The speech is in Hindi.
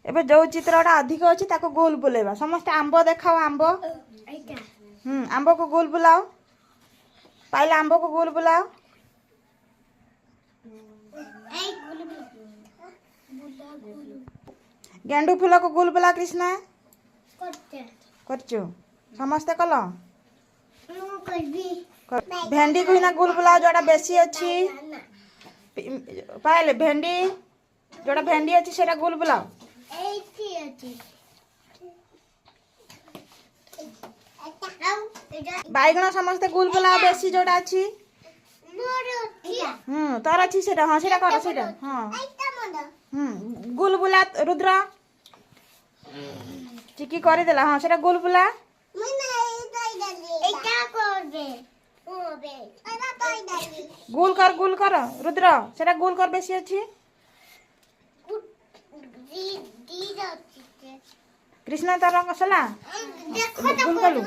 एबे जो चित्रटा अधिक अच्छी ताको गोल बुलेबा समस्त आंब देखाओ आंब आंब को गोल बुलाओ पाइले आंब को गोल बुलाओ गेंडू फूल को गोल बुला कृष्णा करचु समस्ते कल भेंडी को ना गोल बुलाओ जोड़ा बेसी अच्छी पाइले भेंडी जोड़ा भेंडी अच्छी सेटा गोल बुलाओ बैगण समस्ते गोल बुलाओ बेसी जोड़ा अच्छी तार अच्छी सेटा हाँ सेटा कर सेटा हाँ गोल बुला रुद्र चिकी कर देला हाँ सेटा गोल बुला गोल कर रुद्र सेटा गोल कर बेसी अच्छी कृष्ण तार कसला गोल कलु